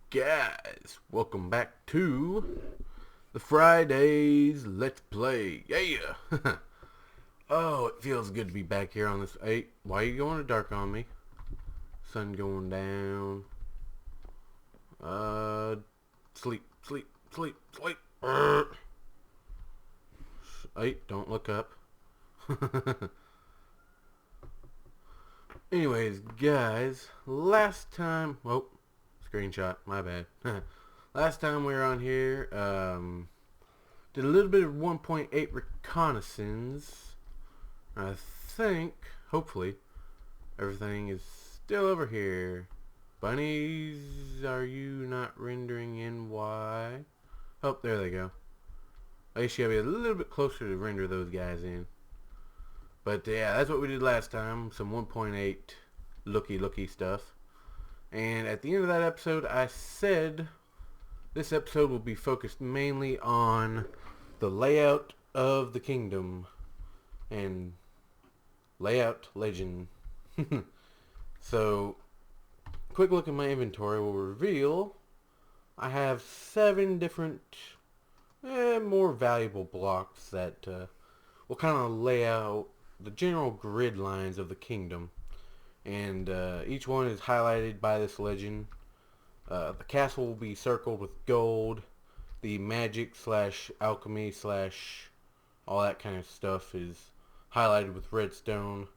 Guys, welcome back to the Fridays Let's Play. Yeah! Oh, it feels good to be back here on this. Hey, why are you going to dark on me? Sun going down. Sleep, sleep, sleep, sleep. Hey, don't look up. Anyways, guys, last time... Whoa, screenshot, my bad. Last time we were on here, did a little bit of 1.8 reconnaissance. I think, hopefully, everything is still over here. Bunnies, are you not rendering in Y? Oh, there they go. At least you gotta be a little bit closer to render those guys in. But yeah, that's what we did last time. Some 1.8 looky stuff. And at the end of that episode, I said this episode will be focused mainly on the layout of the kingdom and layout legend. So, quick look at my inventory will reveal I have 7 different more valuable blocks that will kind of lay out the general grid lines of the kingdom. And each one is highlighted by this legend. The castle will be circled with gold. The magic slash alchemy slash all that kind of stuff is highlighted with redstone.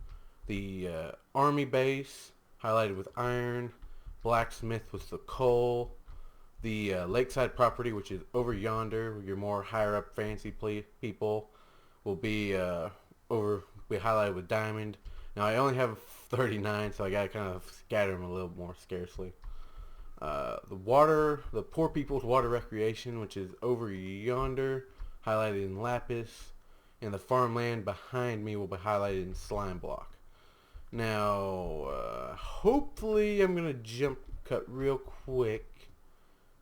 The army base highlighted with iron. Blacksmith with the coal. The lakeside property, which is over yonder, your more higher up fancy people, will be highlighted with diamond. Now I only have 39, so I gotta kind of scatter them a little more scarcely. The poor people's water recreation, which is over yonder, highlighted in lapis, and the farmland behind me will be highlighted in slime block. Now, hopefully I'm gonna jump cut real quick.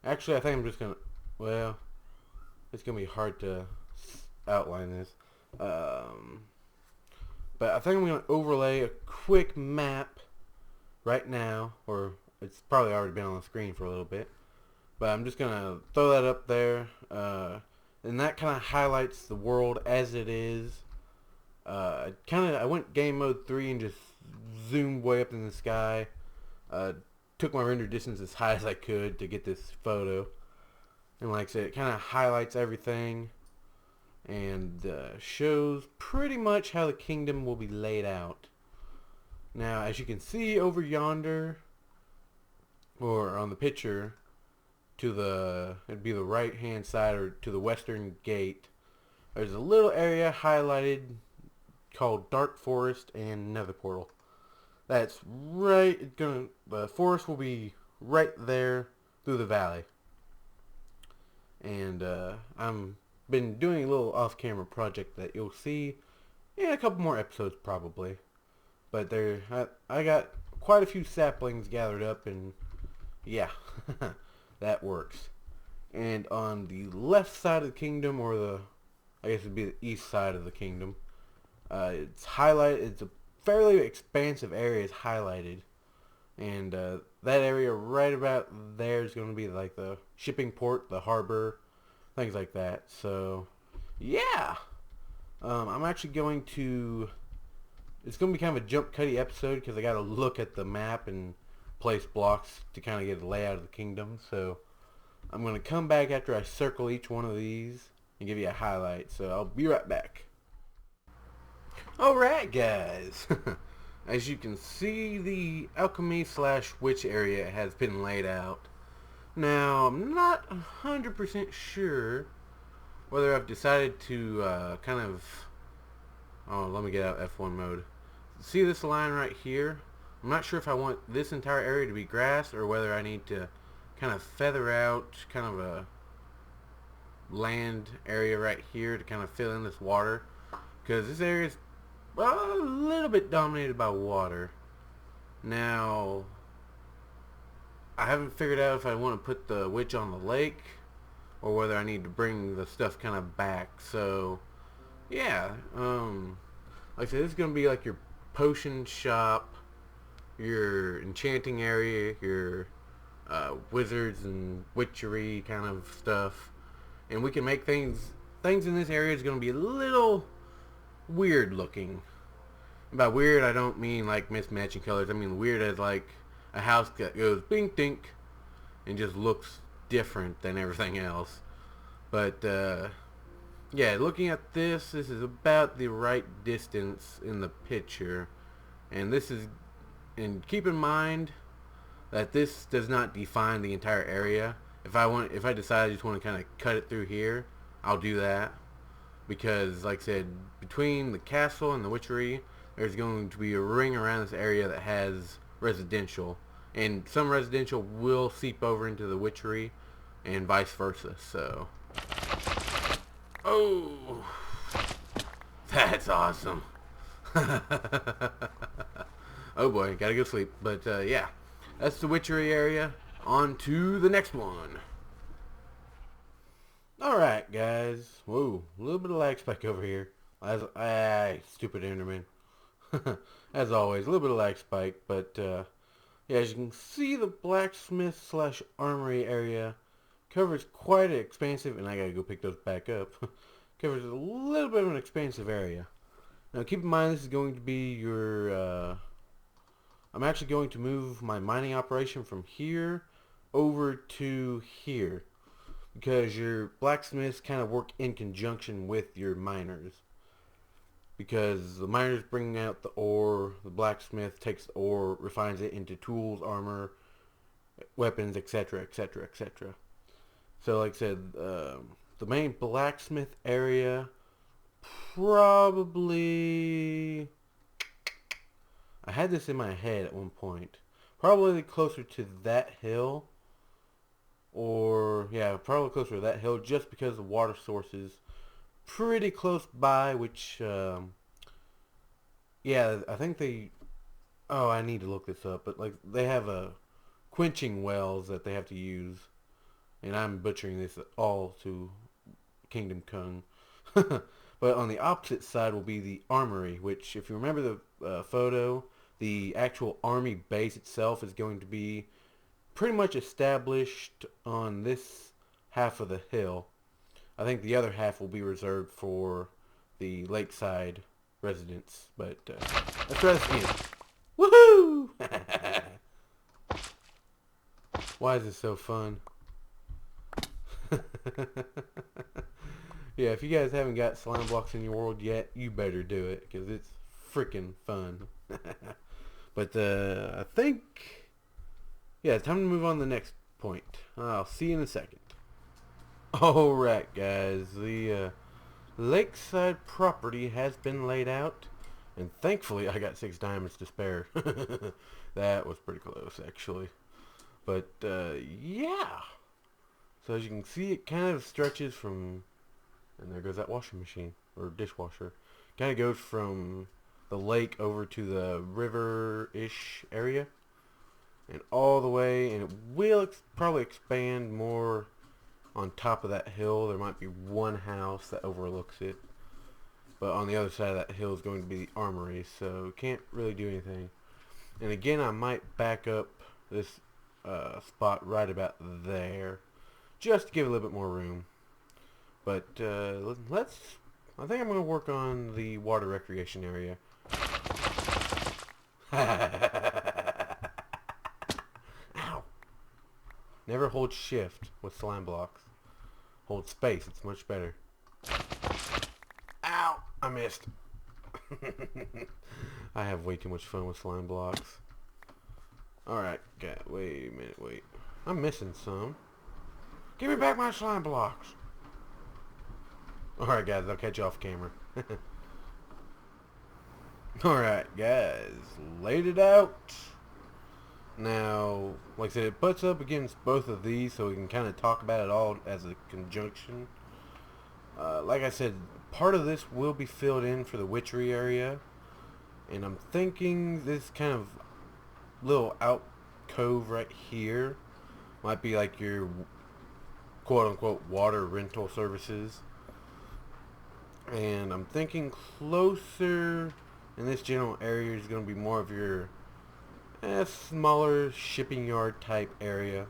Actually, I think I'm just gonna, well, it's gonna be hard to outline this. But I think I'm gonna overlay a quick map right now, or it's probably already been on the screen for a little bit. But I'm just gonna throw that up there, and that kind of highlights the world as it is. I went game mode 3 and just zoomed way up in the sky. Took my render distance as high as I could to get this photo. And like I said, it kind of highlights everything and shows pretty much how the kingdom will be laid out. Now, as you can see over yonder, or on the picture, it'd be the right hand side or to the western gate, there's a little area highlighted called Dark Forest and Nether Portal. That's right. The forest will be right there through the valley. And I'm been doing a little off-camera project that you'll see in a couple more episodes probably. But I got quite a few saplings gathered up, and yeah, that works. And on the left side of the kingdom, or I guess it'd be the east side of the kingdom, it's highlighted. It's a fairly expansive area is highlighted, and that area right about there is going to be like the shipping port, the harbor, things like that. So yeah, I'm actually going to, it's going to be kind of a jump cutty episode because I got to look at the map and place blocks to kind of get the layout of the kingdom. So I'm going to come back after I circle each one of these and give you a highlight. So I'll be right back. Alright guys, as you can see, the alchemy slash witch area has been laid out. Now, I'm not 100% sure whether I've decided to let me get out F1 mode. See this line right here? I'm not sure if I want this entire area to be grass or whether I need to kind of feather out kind of a land area right here to kind of fill in this water. Because this area is a little bit dominated by water. Now, I haven't figured out if I want to put the witch on the lake or whether I need to bring the stuff kind of back. So, yeah, like I said, this is going to be like your potion shop, your enchanting area, your wizards and witchery kind of stuff, and we can make things in this area is going to be a little weird looking. And by weird, I don't mean like mismatching colors. I mean weird as like a house that goes bing dink and just looks different than everything else. But yeah, looking at this is about the right distance in the picture, and keep in mind that this does not define the entire area. If I decide I just want to kind of cut it through here, I'll do that, because like I said, between the castle and the witchery, there's going to be a ring around this area that has residential, and some residential will seep over into the witchery and vice versa. So, oh, that's awesome. Oh boy, gotta go sleep. But yeah, that's the witchery area. On to the next one. Alright guys, whoa, a little bit of lag spike over here. Stupid Enderman. As always, a little bit of lag spike, but yeah, as you can see, the blacksmith slash armory area covers quite an expansive, and I gotta go pick those back up, covers a little bit of an expansive area. Now keep in mind, this is going to be your, I'm actually going to move my mining operation from here over to here, because your blacksmiths kind of work in conjunction with your miners. Because the miners bring out the ore, the blacksmith takes the ore, refines it into tools, armor, weapons, etc., etc., etc. So like I said, the main blacksmith area, probably, I had this in my head at one point, probably closer to that hill, or yeah, probably closer to that hill, just because the water source is pretty close by, which yeah, I think they, oh, I need to look this up, but like they have a quenching wells that they have to use, and I'm butchering this all to Kingdom Come. But on the opposite side will be the armory, which, if you remember the photo, the actual army base itself is going to be pretty much established on this half of the hill. I think the other half will be reserved for the lakeside residents, but let's try this again. Woohoo! Why is this so fun? Yeah, if you guys haven't got slime blocks in your world yet, you better do it, because it's freaking fun. But I think, yeah, it's time to move on to the next point. I'll see you in a second. Alright guys, the lakeside property has been laid out, and thankfully I got 6 diamonds to spare. That was pretty close actually. But yeah, so as you can see, it kind of stretches from, and there goes that washing machine, or dishwasher, kind of goes from the lake over to the river-ish area, and all the way, and it will probably expand more on top of that hill. There might be one house that overlooks it, but on the other side of that hill is going to be the armory, so can't really do anything. And again, I might back up this spot right about there, just to give it a little bit more room. But I think I'm going to work on the water recreation area. Ow! Never hold shift with slime blocks. Hold space, it's much better. Ow! I missed. I have way too much fun with slime blocks. Alright, wait a minute, wait. I'm missing some. Give me back my slime blocks! Alright guys, I'll catch you off camera. Alright guys, laid it out. Now, like I said, it butts up against both of these, so we can kind of talk about it all as a conjunction. Like I said, part of this will be filled in for the witchery area, and I'm thinking this kind of little alcove right here might be like your quote-unquote water rental services. And I'm thinking closer in this general area is going to be more of your smaller shipping yard type area.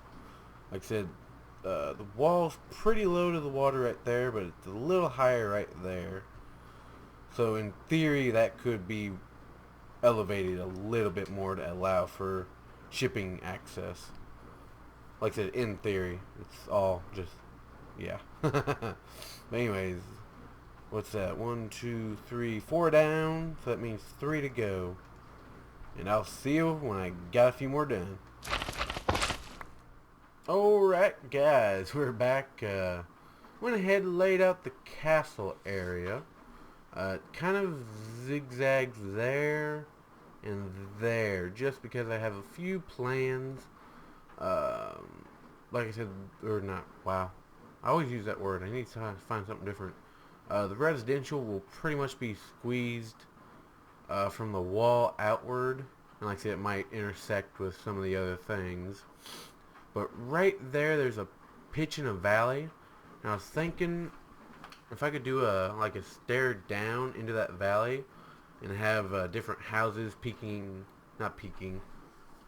Like I said, the wall's pretty low to the water right there, but it's a little higher right there. So in theory, that could be elevated a little bit more to allow for shipping access. Like I said, in theory, it's all just, yeah. But anyways, what's that? 1, 2, 3, 4 down. So that means 3 to go. And I'll see you when I got a few more done. Alright guys, we're back. Went ahead and laid out the castle area. Kind of zigzags there and there, just because I have a few plans. Like I said, or not, wow. I always use that word. I need to find something different. The residential will pretty much be squeezed from the wall outward. And like I said, it might intersect with some of the other things. But right there, there's a pitch in a valley. And I was thinking if I could do a stair down into that valley and have different houses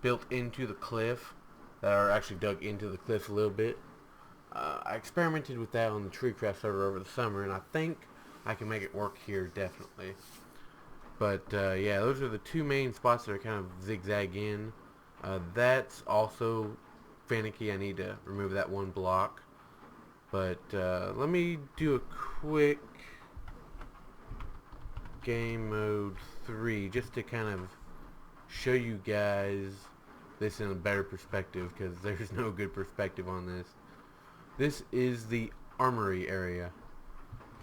built into the cliff that are actually dug into the cliff a little bit. I experimented with that on the TreeCraft server over the summer, and I think I can make it work here definitely. But yeah, those are the two main spots that are kind of zigzag in. That's also finicky. I need to remove that one block. But let me do a quick game mode 3 just to kind of show you guys this in a better perspective, because there's no good perspective on this. This is the armory area.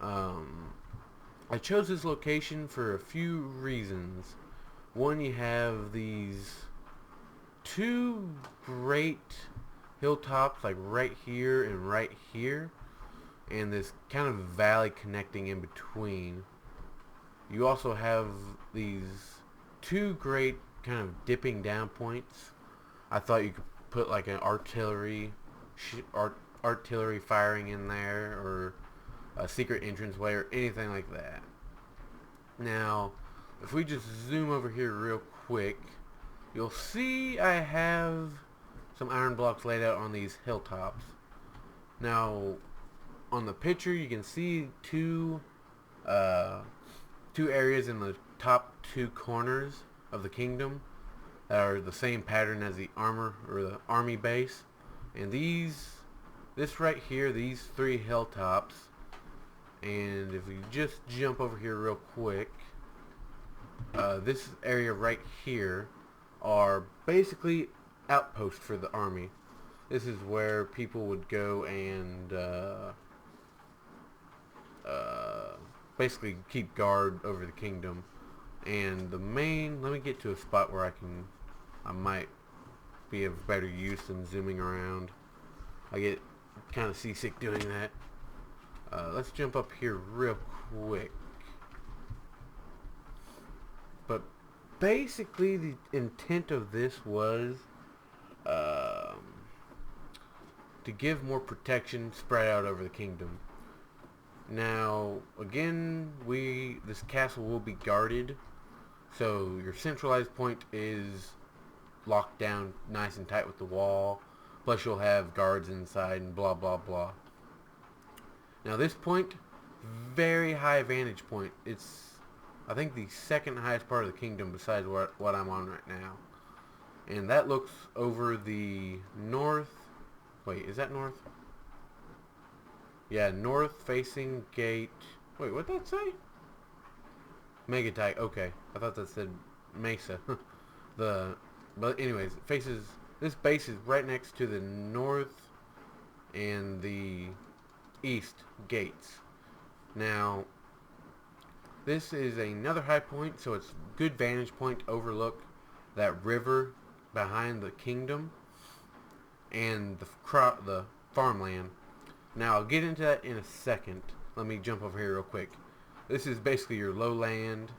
I chose this location for a few reasons. One, you have these two great hilltops, like right here and right here, and this kind of valley connecting in between. You also have these two great kind of dipping down points. I thought you could put like an artillery firing in there, or a secret entranceway, or anything like that. Now, if we just zoom over here real quick, you'll see I have some iron blocks laid out on these hilltops. Now, on the picture, you can see two areas in the top two corners of the kingdom that are the same pattern as the army base. And this right here, these three hilltops, and if we just jump over here real quick, this area right here are basically outposts for the army. This is where people would go and basically keep guard over the kingdom. And let me get to a spot where I might be of better use than zooming around. I get kind of seasick doing that. Let's jump up here real quick. But basically the intent of this was to give more protection spread out over the kingdom. Now, again, this castle will be guarded, so your centralized point is locked down nice and tight with the wall, plus you'll have guards inside and blah blah blah. Now this point, very high vantage point. It's, I think, the second highest part of the kingdom besides what I'm on right now. And that looks over the north. Wait, is that north? Yeah, north facing gate. Wait, what'd that say? Megatite. Okay, I thought that said Mesa. But anyways, this base is right next to the north and the east gates. Now, this is another high point, so it's good vantage point to overlook that river behind the kingdom and the farmland. Now, I'll get into that in a second. Let me jump over here real quick. This is basically your lowland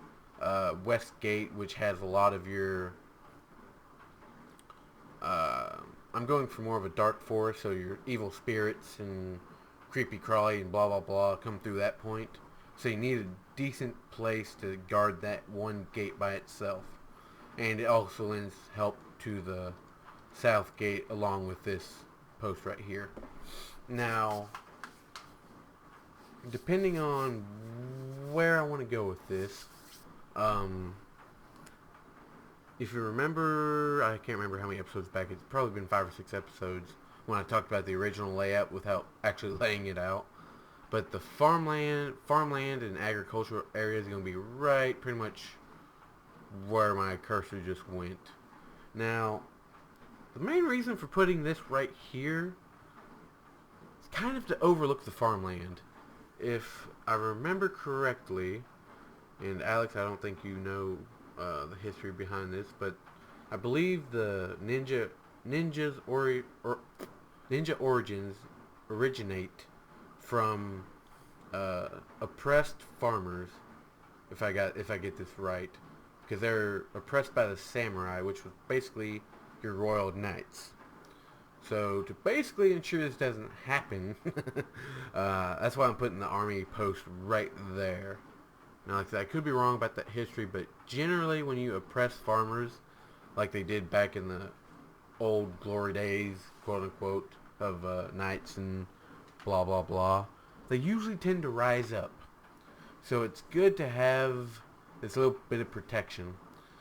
west gate, which has a lot of your I'm going for more of a dark forest, so your evil spirits and creepy crawly and blah blah blah come through that point. So you need a decent place to guard that one gate by itself. And it also lends help to the south gate along with this post right here. Now, depending on where I want to go with this, if you remember, I can't remember how many episodes back, it's probably been 5 or 6 episodes when I talked about the original layout without actually laying it out. But the farmland and agricultural area is going to be right pretty much where my cursor just went. Now, the main reason for putting this right here is kind of to overlook the farmland. If I remember correctly, and Alex, I don't think you know the history behind this, but I believe the ninja origins originate from oppressed farmers, if I get this right, because they're oppressed by the samurai, which was basically your royal knights. So to basically ensure this doesn't happen, that's why I'm putting the army post right there. Now, like I said, I could be wrong about that history, but generally when you oppress farmers, like they did back in the old glory days, quote unquote, of knights and blah blah blah, they usually tend to rise up. So it's good to have this little bit of protection.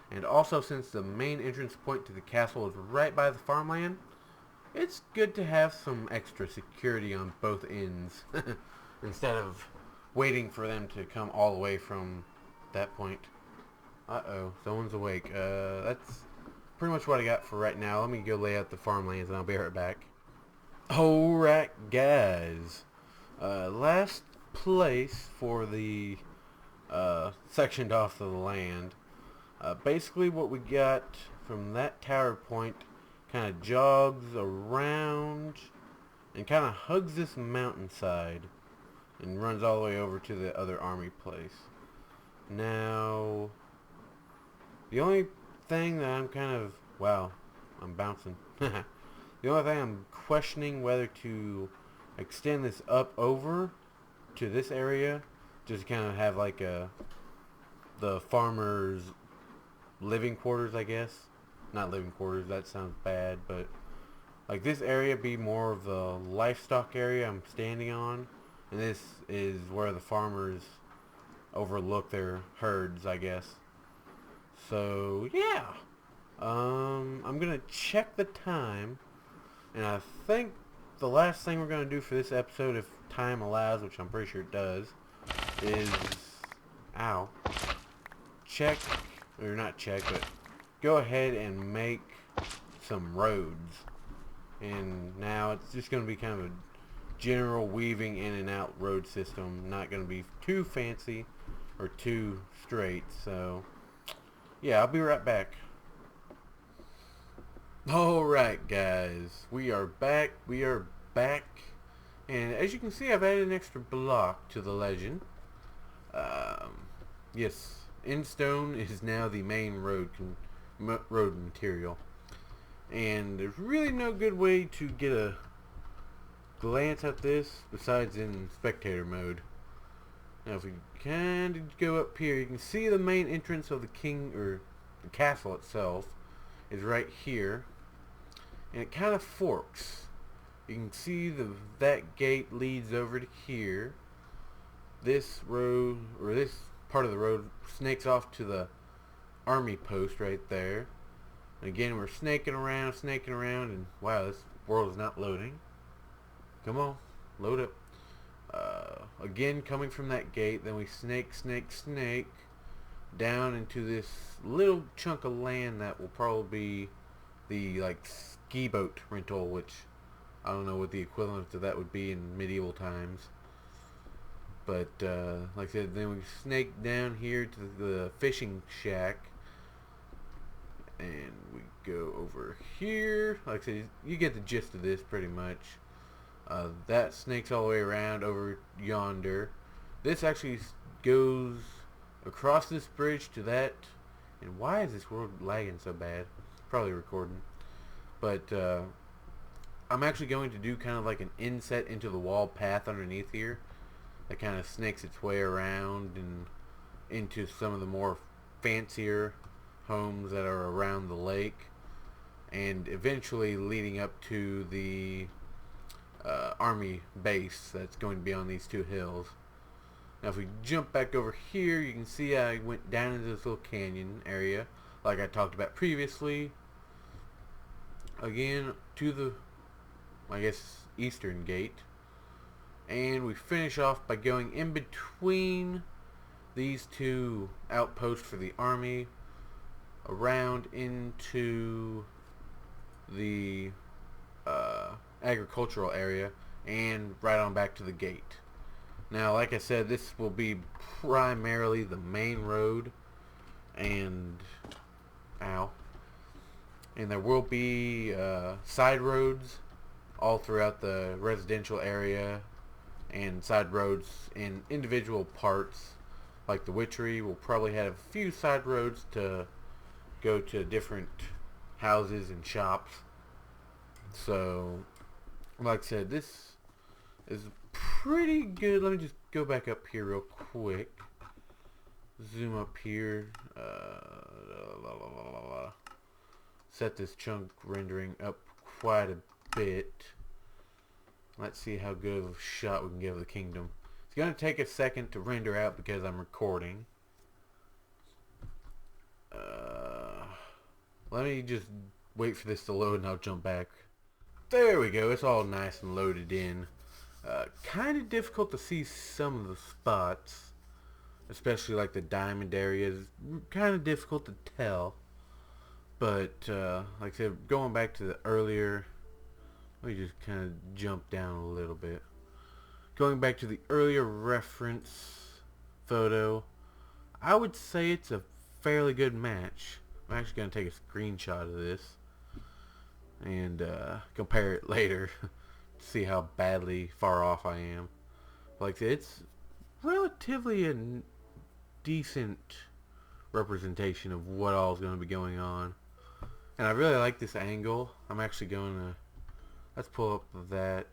And also, since the main entrance point to the castle is right by the farmland, it's good to have some extra security on both ends instead of waiting for them to come all the way from that point. Uh-oh, someone's awake. That's pretty much what I got for right now. Let me go lay out the farmlands and I'll be right back. Alright, guys. Last place for the sectioned off of the land. Basically what we got from that tower point kind of jogs around and kind of hugs this mountainside and runs all the way over to the other army place. Now, the only thing that I'm kind of, wow, I'm bouncing. The only thing I'm questioning whether to extend this up over to this area, just kind of have like the farmer's living quarters, I guess. Not living quarters, that sounds bad, but like this area be more of the livestock area I'm standing on, and this is where the farmers overlook their herds, I guess. So yeah, I'm gonna check the time, and I think the last thing we're gonna do for this episode, if time allows, which I'm pretty sure it does, is check, or not check, but go ahead and make some roads. And now it's just going to be kind of a general weaving in and out road system, not going to be too fancy or too straight. So yeah, I'll be right back. Alright guys, we are back, and as you can see, I've added an extra block to the legend. Yes, Endstone is now the main road material, and there's really no good way to get a glance at this besides in spectator mode. Now if we kind of go up here, you can see the main entrance of the the castle itself is right here, and it kind of forks. You can see that gate leads over to here. This road, or this part of the road, snakes off to the army post right there. And again, we're snaking around, and wow, this world is not loading. Come on, load up. Again, coming from that gate, then we snake down into this little chunk of land that will probably be the ski boat rental, which I don't know what the equivalent to that would be in medieval times. But like I said, then we snake down here to the fishing shack, and we go over here. Like I said, you get the gist of this pretty much. That snakes all the way around over yonder. This actually goes across this bridge to that. And why is this world lagging so bad? Probably recording. But I'm actually going to do kind of like an inset into the wall path underneath here that kind of snakes its way around and into some of the more fancier homes that are around the lake, and eventually leading up to the army base that's going to be on these two hills. Now if we jump back over here, you can see I went down into this little canyon area like I talked about previously. Again, to the, I guess, eastern gate. And we finish off by going in between these two outposts for the army, around into the agricultural area, and right on back to the gate. Now, like I said, this will be primarily the main road, and and there will be side roads all throughout the residential area, and side roads in individual parts. Like the witchery will probably have a few side roads to go to different houses and shops. So, like I said, this is pretty good. Let me just go back up here real quick. Zoom up here. Set this chunk rendering up quite a bit. Let's see how good of a shot we can give the kingdom. It's going to take a second to render out because I'm recording. Let me just wait for this to load and I'll jump back. There we go. It's all nice and loaded in. Kind of difficult to see some of the spots, especially like the diamond areas. Kind of difficult to tell. But like I said, going back to the earlier, let me just kind of jump down a little bit. Going back to the earlier reference photo, I would say it's a fairly good match. I'm actually going to take a screenshot of this and compare it later to see how badly far off I am. Like I said, it's relatively a decent representation of what all is going to be going on. And I really like this angle. I'm actually going to, let's pull up that.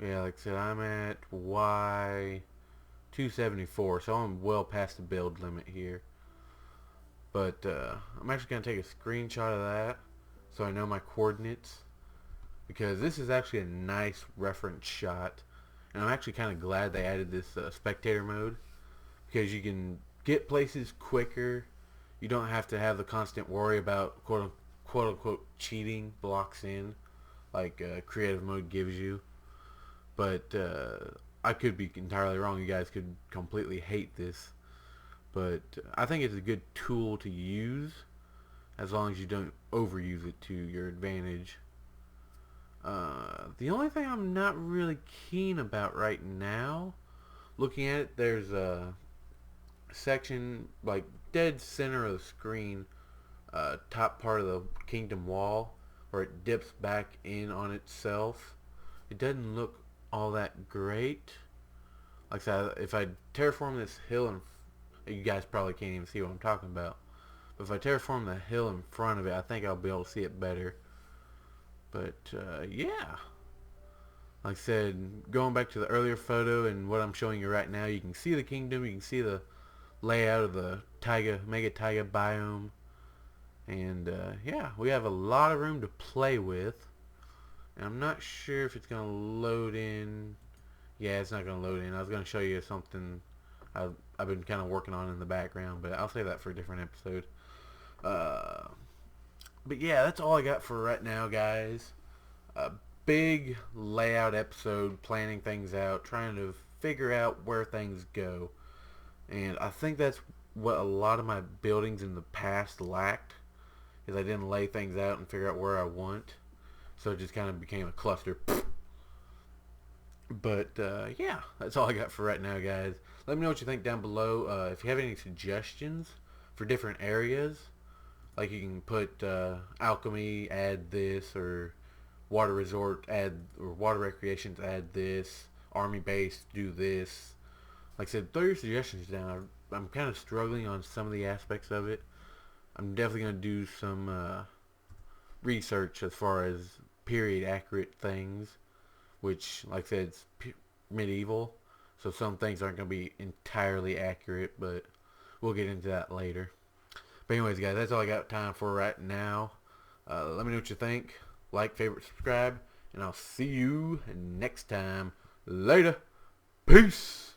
Yeah, like I said, I'm at Y274, so I'm well past the build limit here. But I'm actually going to take a screenshot of that so I know my coordinates, because this is actually a nice reference shot. And I'm actually kind of glad they added this spectator mode, because you can get places quicker. You don't have to have the constant worry about quote unquote cheating blocks in like creative mode gives you. But I could be entirely wrong. You guys could completely hate this, but I think it's a good tool to use as long as you don't overuse it to your advantage. The only thing I'm not really keen about right now, looking at it, there's a section like dead center of the screen, top part of the kingdom wall, where it dips back in on itself. It doesn't look all that great. Like I said, if I terraform this hill, and you guys probably can't even see what I'm talking about, but if I terraform the hill in front of it, I think I'll be able to see it better. But yeah, like I said, going back to the earlier photo and what I'm showing you right now, you can see the kingdom, you can see the layout of the mega taiga biome, and yeah, we have a lot of room to play with. And I'm not sure if it's gonna load in. Yeah, it's not gonna load in. I was gonna show you something I've been kind of working on in the background, but I'll save that for a different episode. But yeah, that's all I got for right now, guys. A big layout episode, planning things out, trying to figure out where things go. And I think that's what a lot of my buildings in the past lacked, is I didn't lay things out and figure out where I want. So it just kind of became a cluster. But yeah, that's all I got for right now, guys. Let me know what you think down below. If you have any suggestions for different areas, like you can put alchemy, add this, or water resort, add, or water recreations, add this, army base, do this. Like I said, throw your suggestions down. I'm kind of struggling on some of the aspects of it. I'm definitely going to do some research as far as period accurate things, which, like I said, it's medieval, so some things aren't going to be entirely accurate, but we'll get into that later. But anyways, guys, that's all I got time for right now. Let me know what you think. Like, favorite, subscribe, and I'll see you next time. Later. Peace.